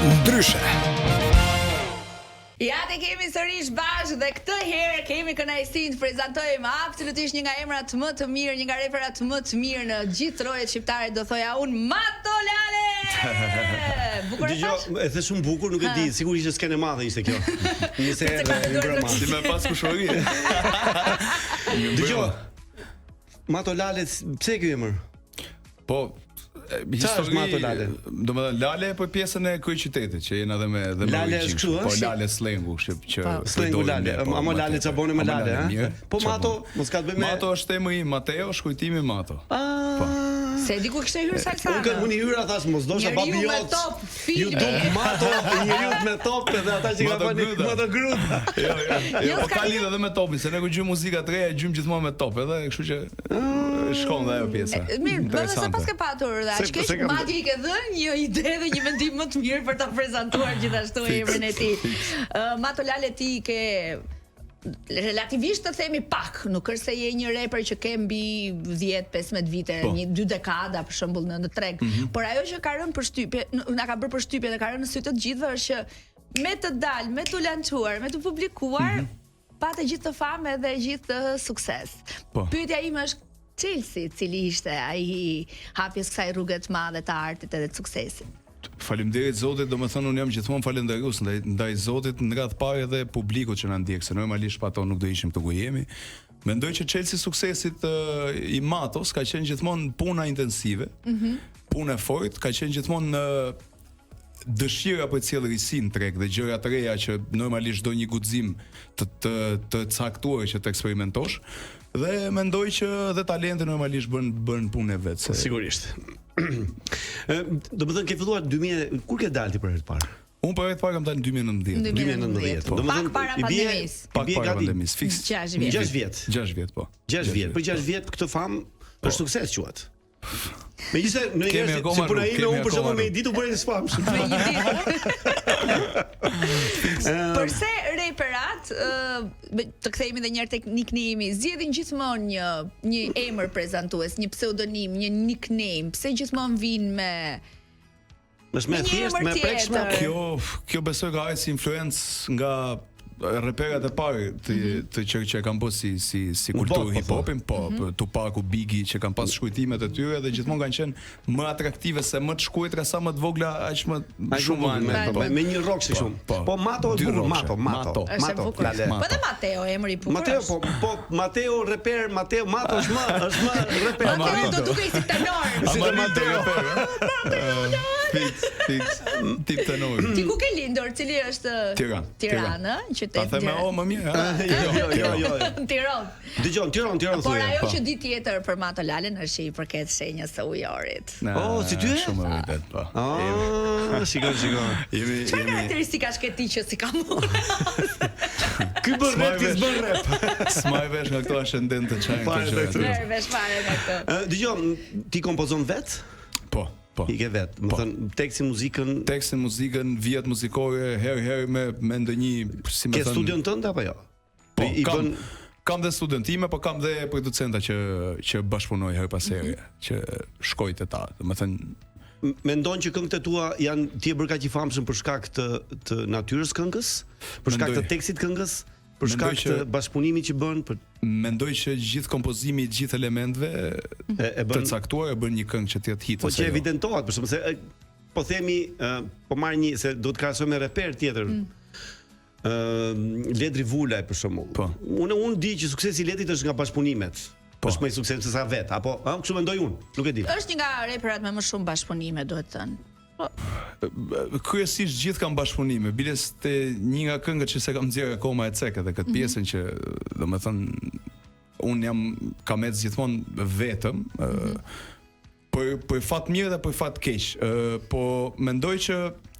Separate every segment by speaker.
Speaker 1: Ndryshe.
Speaker 2: Ja të kemi sërish bashkë dhe këtë herë kemi kënaqësinë të prezantojmë absolutisht një nga emrat më të mirë, një nga reperat më të mirë në gjithë rojet shqiptare, do thoja unë, Mato Lale. Bukur e thash?
Speaker 3: E the shumë bukur, nuk e di, sigurisht ishte skenë e madhe ishte kjo. Nisë
Speaker 1: Si me pas kushori.
Speaker 3: Dëgjoj. Mato Lale, pse ky emër?
Speaker 1: Po,
Speaker 3: Histori Mato Lale.
Speaker 1: Domethënë Lale për pjesën e kryeqytetit që jeni edhe me
Speaker 3: Lale është kështu,
Speaker 1: po Lale slengu që
Speaker 3: slengu Lale. Ama Lale çabone me Lale, ha? Po Mato, mos ka të bëjë me
Speaker 1: Mato është emri i Mateo, shkujtimi Mato.
Speaker 3: Po.
Speaker 2: Se di ku kishte hyrë Salsana.
Speaker 3: Unë hyra thash mos dosha babi jot.
Speaker 2: Njeriu me top, filmi.
Speaker 3: YouTube Mato, njeriu me top edhe ata që kanë bani Mato Gruda.
Speaker 1: Jo, po ka lidhje edhe me topin, se ne kur gjym muzika të reja, gjym gjithmonë me top, edhe kështu që shkon dhe ajo pjesa.
Speaker 2: Mirë, do të pas ke patur dhe aq keq madje i ke dhënë një ide dhe një mendim më të mirë për ta prezantuar gjithashtu emrin e tij. Mato Lale ti ke relativisht të themi pak, nuk është se je një rapper që ke mbi 10-15 vite, një 2 dekada për shembull në treg, por ajo që ka rënë përshtypje, na ka bërë përshtypje dhe ka rënë në sy të gjithëve është që me të dalë, me të lançuar, me të publikuar, patë gjithë të famë dhe gjithë të sukses. Pyetja ime është Chelsea, cili ishte ai hapjes kësaj rruge të madhe të artit edhe të suksesit.
Speaker 1: Faleminderit Zotit, domethënë unë jam gjithmonë falënderues ndaj Zotit në radhë parë edhe publikut që na ndjek, se normalisht pa to nuk do ishim këtu ku jemi. Mendoj që Chelsea suksesit i Matos ka qenë gjithmonë puna intensive, punë e fortë, ka qenë gjithmonë dëshira për cellërisin treg dhe gjëra të reja që normalisht do një guxim të caktuar që të eksperimentosh. Dhe mendoj që dhe talenti normalisht bën punën e vet.
Speaker 3: Sigurisht. Do të thënë ke filluar 2000, kur ke dalë ti për herë të parë?
Speaker 1: Unë për herë të parë kam dalë në 2019.
Speaker 3: 2019.
Speaker 2: Pak para pandemisë.
Speaker 1: Pak para pandemisë, fiks
Speaker 2: 6 vjet.
Speaker 3: 6 vjet.
Speaker 1: 6 vjet, po.
Speaker 3: 6 vjet. Për 6 vjet këtë famë është sukses quhet. Megjithëse në
Speaker 1: Kemi
Speaker 3: njerëz
Speaker 1: akoma
Speaker 3: si puna ime,
Speaker 1: rrugë,
Speaker 3: unë për shembull me
Speaker 1: kemi
Speaker 3: një ditë u bëri sfamshëm.
Speaker 2: Me një ditë. Përse reperat, të kthehemi edhe një herë tek nickname-i, zgjedhin gjithmonë një emër prezantues, një pseudonim, një nickname. Pse gjithmonë vinë me
Speaker 3: Është më thjesht, më prekshme.
Speaker 1: Kjo besoj ka ardhur si influencë nga reperat e parë të që kanë bërë si kulturë hip-hopin, po Tupac, Biggie që kanë pas shkujtimet e tyre dhe gjithmonë kanë qenë më atraktive se më të shkujtra sa më të vogla aq më shumë
Speaker 3: me një rock si shumë. Po Mato është bukur, Mato.
Speaker 2: Po dhe Mateo emri i bukur.
Speaker 3: Po Mateo reper, Mato është më reper.
Speaker 2: Mateo do duket si tenor.
Speaker 1: Si Mateo. Fix. Tip tenor.
Speaker 2: Ti ku ke lindur? Cili është Tirana?
Speaker 1: Ta them më mirë,
Speaker 3: Jo.
Speaker 2: Tiranë.
Speaker 3: Dëgjon, Tiranë.
Speaker 2: Por ajo që di tjetër për Mato Lalen është që i përket shenjës së ujorit.
Speaker 3: Si ty?
Speaker 1: Shumë e vërtet, po.
Speaker 3: Shikoj.
Speaker 2: Çfarë karakteristikash ke ti që si kam unë?
Speaker 3: Ky bën rap, ti bën rap.
Speaker 1: Smaj vesh nga këto ascendente çajin këto.
Speaker 2: Vesh fare nga këto.
Speaker 3: Dëgjon, ti kompozon vet?
Speaker 1: Po.
Speaker 3: I ke vet, më thënë tekstin muzikën, vjet muzikore, herë me ndonjë, si më thënë. Ke studion tënd apo jo?
Speaker 1: Po, kam dhe studentime, po kam dhe producenta që bashkëpunoj herë pas here, që shkoj te ta, do të thënë.
Speaker 3: Mendon që këngët e tua janë ti e bërë kaq i famshëm për shkak të natyrës këngës, për shkak të tekstit këngës, për shkak të bashkëpunimit që bën,
Speaker 1: mendoj që gjithë kompozimi i gjithë elementve të caktuar e bën një këngë që të jetë hit.
Speaker 3: Po që evidentohet, për shembull se po themi, po marr një se do të krahasoj me reper tjetër. Ledri Vulaj për shembull. Unë di që suksesi i Ledrit është nga bashkëpunimet. Është më i suksesshëm se sa vet, apo kështu mendoj unë, nuk e di.
Speaker 2: Është një nga reperat me më shumë bashkëpunime, duhet thënë.
Speaker 1: Kryesisht gjithë kanë bashkëpunime. Biles te një nga këngët që se kam nxjerrë akoma e cek edhe këtë pjesën që domethënë un kam ecë gjithmonë vetëm, për fat mirë dhe për fat keq. Po mendoj që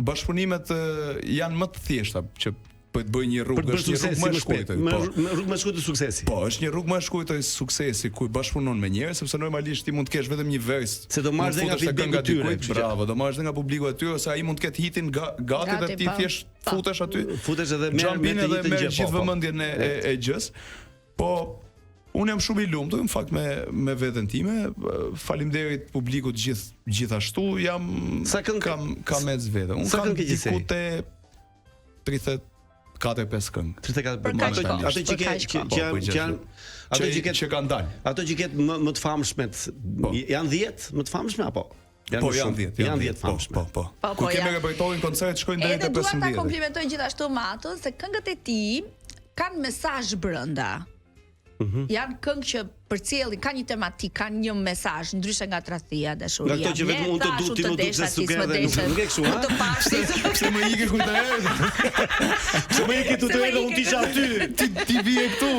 Speaker 1: bashkëpunimet janë më të thjeshta që për të bëjë një rrugë më e shkurtër.
Speaker 3: Rrugë më e shkurtër suksesi.
Speaker 1: Po, është një rrugë më e shkurtër suksesi kur bashkëpunon me njerëz, sepse normalisht ti mund të kesh vetëm një vers.
Speaker 3: Se do marrësh nga feedbacku i tyre.
Speaker 1: Bravo, do marrësh nga publiku i tyre, ose ai mund të ketë hitin gati dhe ti thjesht futesh aty.
Speaker 3: Futesh edhe merr
Speaker 1: gjithë vëmendjen e gjës. Po Unë jam shumë i lumtur në fakt me veten time. Faleminderit publikut gjithashtu.
Speaker 3: Sa këngë
Speaker 1: kam me veten. Unë kam diku te 34-5 këngë.
Speaker 3: 34. Ato që kanë dalë. Ato që ketë më të famshmet, janë 10 më të famshme apo?
Speaker 1: Po janë 10 famshme. Po. Kur kemi repertorin koncert shkojnë deri te 15.
Speaker 2: Edhe dua ta komplimentoj gjithashtu Maton se këngët e tij kanë mesazh brenda. Janë këngë që përcjellin, kanë një tematik, kanë një mesazh, ndryshe nga tradhtia, dashuria.
Speaker 3: Nga këto që vetëm unë të du ti më duk se suker dhe nuk e kështu, ha?
Speaker 2: Të pashti.
Speaker 1: Pse më ike ku të erdhë?
Speaker 3: Pse më ike tu të erdhë unë tisha aty?
Speaker 1: Ti vije këtu.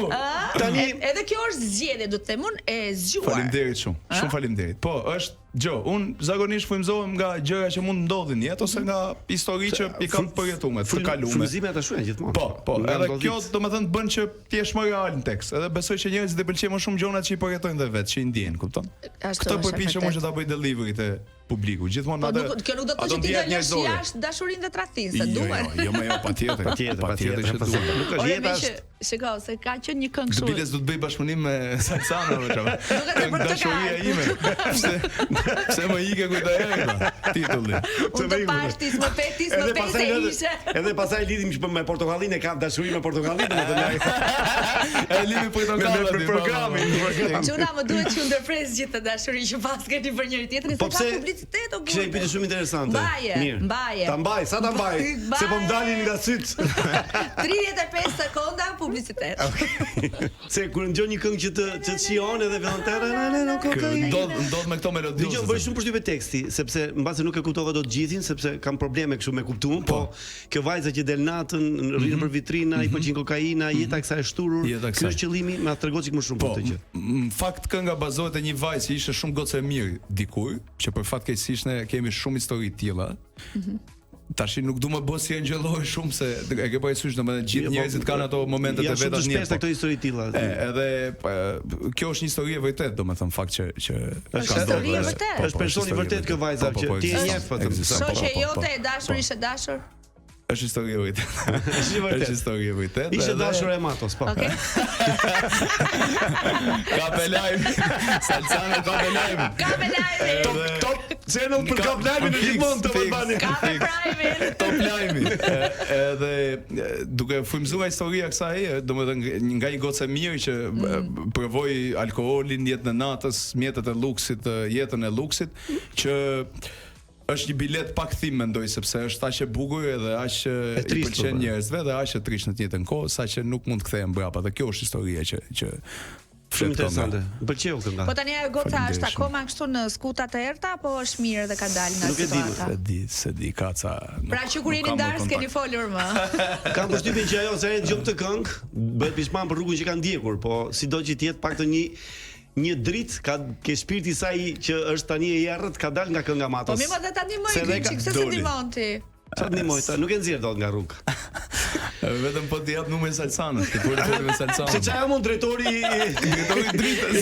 Speaker 2: Tani edhe kjo është zgjedhje, do të them unë, e zgjuar.
Speaker 1: Faleminderit shumë. Shumë faleminderit. Po, është unë zakonisht frymëzohem nga gjëra që mund ndodhin në jetë ose nga histori që i kam përjetuar, të kaluara.
Speaker 3: Frymëzimet ashtu janë gjithmonë.
Speaker 1: Po, edhe kjo domethënë bën që ti jesh më real në tekst. Edhe besoj që njerëzit e pëlqejnë më shumë gjonat që i përjetojnë dhe vetë, që i ndjejnë, kupton? Këtë përpiqem unë që ta bëj delivery te publiku. Gjithmonë atë.
Speaker 2: Kjo nuk do të thotë që ti dalësh jashtë dashurinë dhe tradhtinë, se duhet.
Speaker 1: Jo, patjetër. Patjetër që duhet.
Speaker 3: Nuk është jeta.
Speaker 2: Shikoj, se ka qenë një këngë kështu.
Speaker 1: Biles do të bëj bashkëpunim me Salsano për çfarë?
Speaker 2: Duket e
Speaker 1: dashuria ime. Pse më ike ku ta erdha titulli.
Speaker 2: Unë të pashtis, më petis, më pese ishe.
Speaker 3: Edhe pastaj lidhim me portokallinë, e kam dashuri me portokallinë, domethënë.
Speaker 1: E lidhim portokallin
Speaker 3: me programin.
Speaker 2: Çuna më duhet që ndërpres gjithë të dashuri që pas keni për njëri tjetrin, se ka publicitet o burr.
Speaker 3: Kishte një pyetje shumë interesante.
Speaker 2: Mbaje.
Speaker 3: Ta mbaj, sa ta mbaj? Se po më dalin nga syt.
Speaker 2: 35 sekonda publicitet.
Speaker 3: Se kur ngjon një këngë që të shijon edhe fillon
Speaker 1: ndodh me këto melodi.
Speaker 3: Dgjoj, bëj shumë përshtypje teksti, sepse mbase nuk e kuptova dot gjithin, sepse kam probleme kështu me kuptuar, po kjo vajza që del natën, rrin për vitrina, i pëlqen kokaina, jeta kësaj e shturur. Ky është qëllimi, më tregon çik më shumë për këtë gjë.
Speaker 1: Në fakt kënga bazohet te një vajzë që ishte shumë gocë e mirë dikur, që për fatkeqësisht ne kemi shumë histori të tilla. Tash nuk du më bë si angjëlloj shumë se e ke parasysh domethënë gjithë njerëzit kanë ato momentet e veta
Speaker 3: në jetë. Këto histori të tilla.
Speaker 1: Edhe kjo është një histori e vërtetë, domethënë fakt që
Speaker 2: është histori e vërtetë.
Speaker 3: Është personi i vërtetë kjo vajza që ti e njeh vetëm.
Speaker 2: Shoqja jote e dashur ishte dashur.
Speaker 1: Është histori e vërtetë. Është histori e vërtetë.
Speaker 3: Ishte dashur e Matos, po.
Speaker 2: Okej.
Speaker 1: Kapelajm. Salsano kapelajm.
Speaker 2: Kapelajm.
Speaker 3: Top channel për kapelajmin në gjithmonë të Albani.
Speaker 2: Kapelajm.
Speaker 1: Top lajmi. Edhe duke frymëzuar historia kësaj, domethënë nga një gocë e mirë që provoi alkoolin, jetën e natës, mjetet e luksit, jetën e luksit, që është një bilet pa kthim mendoj, sepse është aq e bukur edhe aq i pëlqen njerëzve dhe aq e trisht në të njëjtën kohë, saqë nuk mund të kthehen brapa. Dhe kjo është historia që
Speaker 3: shumë interesante. Pëlqeu kënga.
Speaker 2: Po tani ajo goca është akoma kështu në skuta të errta apo është mirë dhe ka dalë nga situata?
Speaker 1: Se di kaca.
Speaker 2: Pra që kur jeni ndarë s'keni folur më.
Speaker 3: Kam përshtypjen që ajo sa herë dëgjon këtë këngë, bëhet pishman për rrugën që ka ndjekur, po sido që të jetë paktën një dritë ke shpirti i saj që është tani e errët, ka dalë nga kënga Matos.
Speaker 2: Po më dhe tani më çik se ndihmon ti.
Speaker 3: Çfarë ndihmoj ta? Nuk e nxjerr dot nga rrugë.
Speaker 1: Vetëm po të jap numrin Salsanës, ti folë me Salsanën.
Speaker 3: Se çaja mund drejtori
Speaker 1: dritës.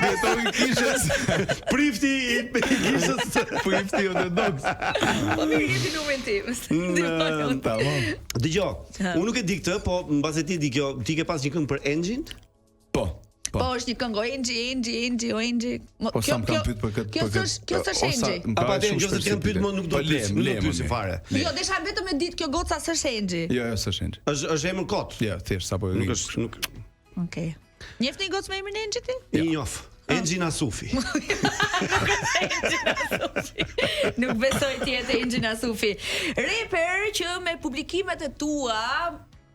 Speaker 1: Drejtori kishës.
Speaker 3: Prifti i kishës.
Speaker 1: Prifti ortodoks.
Speaker 2: Po më jepi numrin tim.
Speaker 1: Tamam.
Speaker 3: Dgjoj, unë nuk e di këtë, po mbase ti di kjo, ti ke pas një këngë për Engine?
Speaker 1: Po.
Speaker 2: Po është një këngë Enji. Kjo s'është Enji.
Speaker 3: Apo atë nëse të kem pyet më nuk do të pyes fare.
Speaker 2: Jo, desha vetëm e ditë kjo goca s'është Enji.
Speaker 1: Jo, s'është Enji.
Speaker 3: Është emër kot.
Speaker 1: Jo, thjesht sapo
Speaker 3: nuk është nuk.
Speaker 2: Okej. Njeh një gocë me emrin Enji ti?
Speaker 3: I njoh. Enji Nasufi.
Speaker 2: Nuk besoj ti jetë Enji Nasufi. Rapper që me publikimet e tua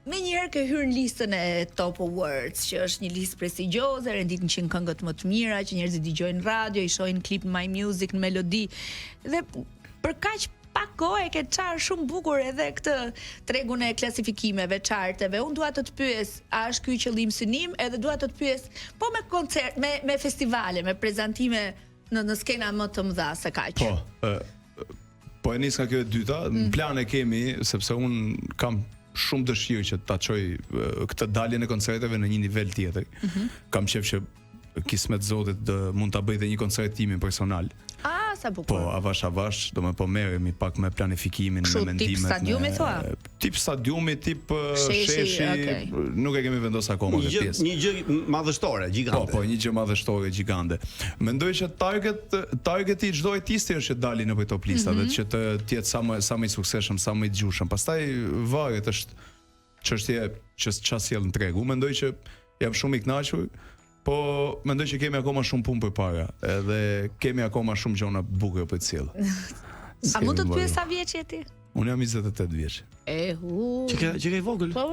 Speaker 2: me njëherë ke hyrë në listën e Top Awards, që është një listë prestigjioze, rendit 100 këngët më të mira që njerëzit dëgjojnë radio, i shohin klip në My Music, në melodi. Dhe për kaq pak kohë e ke çarë shumë bukur edhe këtë tregun e klasifikimeve, charteve. Unë dua të të pyes, a është ky qëllim synim, edhe dua të të pyes, po me koncert, me festivale, me prezantime në skena më të mëdha se kaq.
Speaker 1: Po e nis nga kjo e dyta, në plan e kemi, sepse unë kam shumë dëshirë që ta çoj këtë daljen e koncerteve në një nivel tjetër. Kam qejf që kismet Zotit mund ta bëj dhe një koncert timin personal.
Speaker 2: sa bukur.
Speaker 1: Po, avash, do më po merremi pak me planifikimin, me mendimet.
Speaker 2: Tip stadiumi thua?
Speaker 1: Tip stadiumi, tip sheshi, nuk e kemi vendosur akoma këtë pjesë.
Speaker 3: Një gjë madhështore, gjigante.
Speaker 1: Po, një gjë madhështore, gjigante. Mendoj që targeti i çdo artisti është që dali në top listave, që të jetë sa më i suksesshëm, sa më i djushëm. Pastaj varet është çështje që çfarë sjell në treg. Unë mendoj që jam shumë i kënaqur, po mendoj që kemi akoma shumë punë përpara, edhe kemi akoma shumë gjëra të bukura për të sjellë.
Speaker 2: A mund të të pyes sa vjeç je ti?
Speaker 1: Unë jam 28 vjeç.
Speaker 3: Që ke i vogël?
Speaker 2: Po.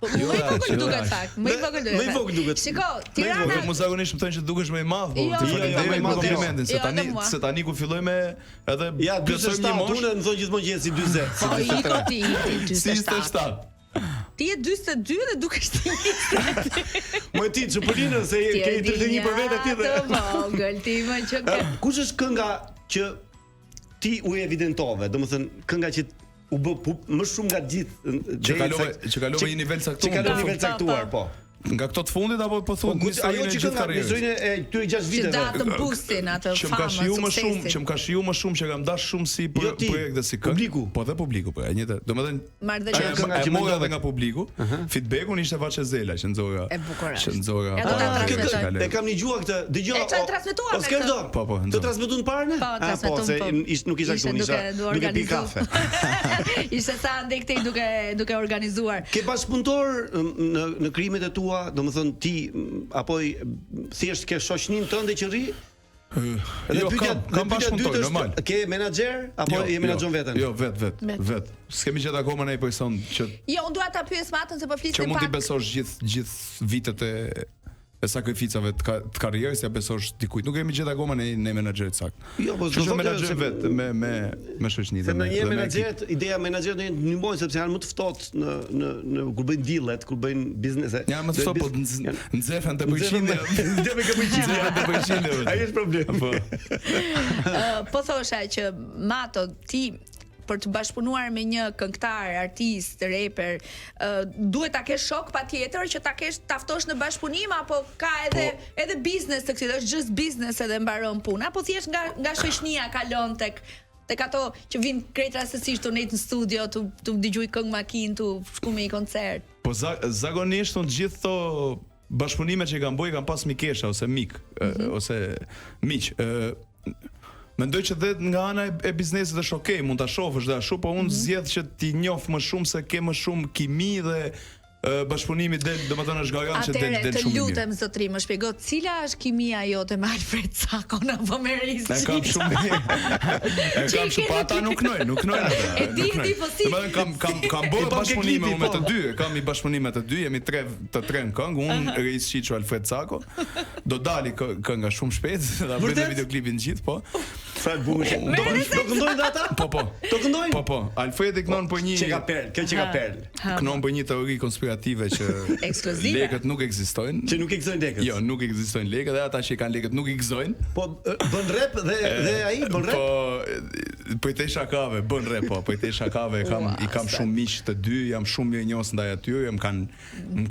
Speaker 2: Më i vogël duket fakt. Më i vogël duket. Shiko, Tirana.
Speaker 1: Mos zakonisht më thonë që dukesh më i madh, po ti falenderoj me komplimentin se tani ku filloj me edhe
Speaker 3: ja 47, unë më thonë gjithmonë që je si 40.
Speaker 2: Po ti 47. Ti je 42 dhe dukesh ti 20.
Speaker 3: Më ti çupulinën se ke 31 për vetë ti dhe.
Speaker 2: Vogël ti më që
Speaker 3: kush është kënga që ti u evidentove, domethënë kënga që u bë më shumë nga gjithë
Speaker 1: që kalove një nivel caktuar.
Speaker 3: Që kalove një nivel caktuar, po.
Speaker 1: Nga këto të fundit apo po thon
Speaker 3: ajo që kënga historinë e këtyre 6 viteve.
Speaker 2: Që datë boostin atë famën.
Speaker 1: Që më ka shiju më shumë që kam dash shumë si projekt dhe si këngë.
Speaker 3: Publiku.
Speaker 1: Po dhe publiku, po. Domethënë e mora edhe nga publiku. Feedbackun ishte Vaçezela që nxora.
Speaker 2: E bukur.
Speaker 1: Që nxora.
Speaker 3: E kam dëgjuar këtë. Dëgjoj.
Speaker 2: E transmetuar me këtë.
Speaker 1: Po.
Speaker 3: Të transmetuan parë?
Speaker 2: Po, se
Speaker 3: nuk isha këtu, duke pi kafe.
Speaker 2: Ishte sa ndej këtej duke organizuar.
Speaker 3: Ke bashkëpunëtor në krijimet e tua, domethënë ti apo thjesht ke shoqënin tënde që rri?
Speaker 1: Jo, kam bashkëpunëtor normal.
Speaker 3: Ke menaxher apo je menaxhon veten?
Speaker 1: Jo, vet. S'kemi gjetur akoma ndonjë person që
Speaker 2: Jo, unë dua ta pyes Matën se po flisim pak.
Speaker 1: Që mund t'i besosh gjithë vitet e sakrificave të karrierës, ja besosh dikujt. Nuk kemi gjetur akoma në menaxher sakt.
Speaker 3: Jo, po
Speaker 1: do të menaxher vet me shoqëninë.
Speaker 3: Se në një menaxher, ideja menaxher do të ndihmojë sepse janë më të ftohtë në kur bëjnë dealet, kur bëjnë biznese.
Speaker 1: Ja, më thua po nxefen të përqindje.
Speaker 3: Nxefen të përqindje. Ai është problemi.
Speaker 2: Po thosha që Mato ti për të bashkëpunuar me një këngëtar, artist, rapper, duhet ta kesh shok patjetër që ta ftosh në bashkëpunim apo ka edhe biznes të këtij, është just business edhe mbaron puna, apo thjesht nga shoqënia kalon tek ato që vin krejt rastësisht të nejtë në studio, të dëgjuj këngë makinë, të shku me një koncert.
Speaker 1: Po zakonisht të gjithë to bashkëpunime që kam bëj kam pas mikesha ose mik, ose miq. Mendoj që dhe nga ana e biznesit është okay, mund ta shohësh dhe ashtu, po unë zgjedh që ti njoh më shumë se ke më shumë kimi dhe bashkëpunimi domethënë është garant që del shumë mirë.
Speaker 2: Të lutem zotri, më shpjego cila është kimia jote me Alfred Sakon apo me Reis?
Speaker 1: E kam shumë. E kam shumë, po ata nuk knojnë ata.
Speaker 2: E di po si.
Speaker 1: Domethënë kam bërë bashkëpunime me të dy, kam i bashkëpunime të dy, jemi tre në këngë, unë Reis Shiço, Alfred Sako. Do dali kënga shumë shpejt, ta bëjmë videoklipin gjithë, po.
Speaker 3: Sa bukur. Do këndojnë ata?
Speaker 1: Po.
Speaker 3: Do këndojnë?
Speaker 1: Po. Alfredi kënon për një
Speaker 3: kjo që ka perl.
Speaker 1: Kënon për një teori konspirative që lekët nuk ekzistojnë.
Speaker 3: Që nuk ekzistojnë lekët.
Speaker 1: Jo, nuk ekzistojnë lekët, dhe ata që kanë lekët nuk ekzistojnë.
Speaker 3: Po bën rap dhe ai bën rap.
Speaker 1: Po i të shakave, bën rap, po i të shakave i kam shumë miq të dy, jam shumë mirë njohës ndaj atyre, më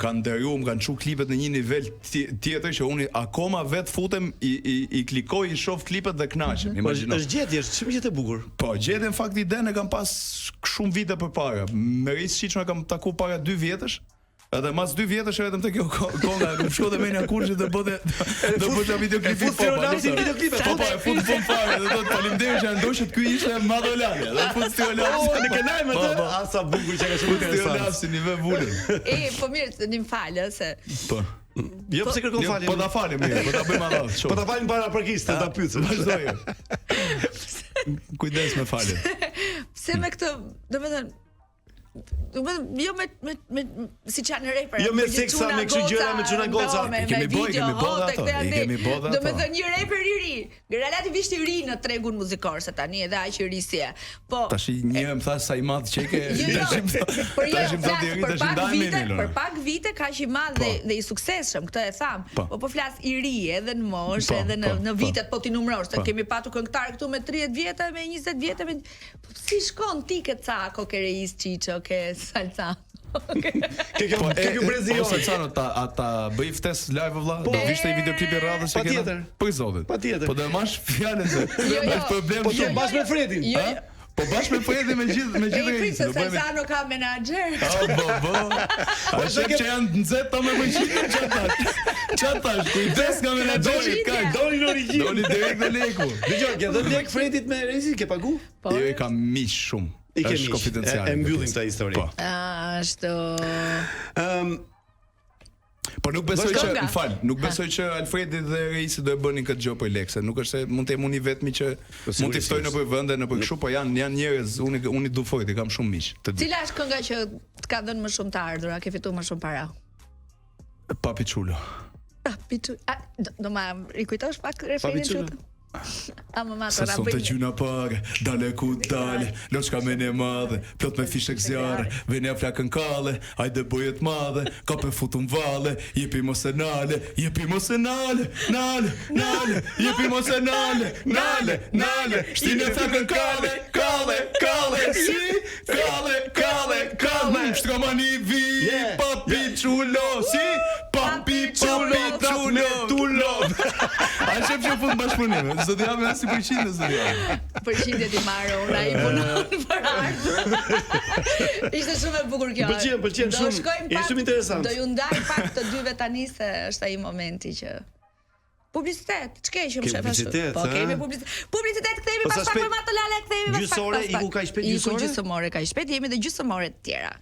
Speaker 1: kanë nderuar, më kanë çu klipet në një nivel tjetër që unë akoma vet futem i klikoj, i shoh klipet dhe kënaqem.
Speaker 3: Është gjetje, është shumë gjete e bukur.
Speaker 1: Po, gjetje në fakt idenë kam pas shumë vite përpara. Me Reis Shiço kam taku para 2 vjetësh. Edhe mas 2 vjetësh vetëm te kjo konga, më shkoi me një kurrë të bëte videoklipin po. Po, e fut fare, do të faleminderit që ndoshët ky ishte Madolani. Do fut Stiolaps.
Speaker 3: Ne kenaj me të. Sa bukur që ka shumë interesant.
Speaker 1: Stiolaps në nivel vulën.
Speaker 2: Po mirë, nim fal, se.
Speaker 1: Po.
Speaker 3: Jo, pse kërkon falje?
Speaker 1: Po ta falim mirë, po ta bëjmë radhë.
Speaker 3: Po ta falim para parkistë, ta pyetsim.
Speaker 1: Vazhdoj. Kujdes me falje.
Speaker 2: Pse me këtë, domethënë jo me si çanë rapper.
Speaker 3: Jo me seksa, me kështu gjëra, me çuna goca.
Speaker 1: Kemi bërë.
Speaker 2: Domethënë një rapper i ri, relativisht i ri në tregun muzikor se tani edhe aq i ri si e. Po.
Speaker 1: Tash një më thash sa i madh që ke.
Speaker 2: Për pak vite kaq i madh dhe i suksesshëm, këtë e tham. Po flas i ri edhe në moshë, edhe në vitet, po ti numërosh, se kemi patur këngëtar këtu me 30 vjetë, me 20 vjetë, si shkon ti ke Cako, ke Reis Shiço, ke Salsa?
Speaker 3: Ke kjo Brezi
Speaker 1: ose çano ata bëj ftesë live vëlla, do vishte një videoklip i radhës që
Speaker 3: Patjetër.
Speaker 1: Për zotin.
Speaker 3: Patjetër.
Speaker 1: Po do e marrësh fjalën se
Speaker 2: Jo, jo.
Speaker 1: problem
Speaker 3: Po ti bashkë me Fredin.
Speaker 2: Jo,
Speaker 1: ha? Po bashkë me Fredin me gjithë
Speaker 2: Prit se
Speaker 1: do bëjmë.
Speaker 2: Salzano ka menaxher.
Speaker 1: Po. A shef që janë nxehtë me mëngjit çatash. Kujdes nga menaxheri, ka
Speaker 3: Doni në origjinë.
Speaker 1: doli direkt në leku.
Speaker 3: Dëgjoj, ke dhënë lek Fredit me Rezi, ke pagu?
Speaker 2: Po.
Speaker 1: Jo, i kam miq shumë.
Speaker 3: I ke
Speaker 1: Është
Speaker 3: miq.
Speaker 1: konfidenciale.
Speaker 3: E mbyllim këtë histori.
Speaker 1: Po.
Speaker 2: Ashtu.
Speaker 1: Po nuk besoj
Speaker 2: Vazhdo
Speaker 1: që,
Speaker 2: nga.
Speaker 1: m'fal, nuk besoj që Alfredi dhe Reisi do e bënin këtë gjë për lekse. Nuk është se mund të jem unë i vetmi që mund të ftojnë nëpër vende, nëpër kështu, po janë njerëz, unë i du fort, i kam shumë miq. Të di.
Speaker 2: Cila është kënga që të ka dhënë më shumë të ardhura, ke fituar më shumë para?
Speaker 1: Papi Çulo.
Speaker 2: Do ma rikujtosh pak referin
Speaker 3: Çulo.
Speaker 2: që? A më matë
Speaker 1: Sa son të gjuna pare, dale ku dale, loçka me ne madhe, plot me fishek zjarre, vene flakën kalle, hajde bojet madhe, ka për futun valle, jepi mos e nale, nale, jepi mos e nale, shtine flakën kalle, si, kalle, shtramani vi, papi Çulo, si, papi Çulo, a shef që fut bashkëpunim. Zë të jam si përqindë, zë të jam.
Speaker 2: Përqindjet i marrë, unë i punon për ardhë. Ishte shumë e bukur kjo.
Speaker 3: Pëlqen
Speaker 2: Do
Speaker 3: shumë.
Speaker 2: shkojmë
Speaker 3: Është
Speaker 2: pak,
Speaker 3: shumë interesant.
Speaker 2: Do ju ndaj pak të dyve tani se është ai momenti që publicitet, ç'keqëm shef ashtu.
Speaker 3: publicitet,
Speaker 2: Po
Speaker 3: ha?
Speaker 2: kemi publicitet. Publicitet kthehemi
Speaker 3: Po,
Speaker 2: pas
Speaker 3: sa
Speaker 2: pak
Speaker 3: shpejt-
Speaker 2: për Matolale, kthehemi pas pak.
Speaker 3: Gjysore, iku kaq shpejt gjysore?
Speaker 2: Iku gjysmore kaq shpejt, jemi dhe gjysmore të tjera.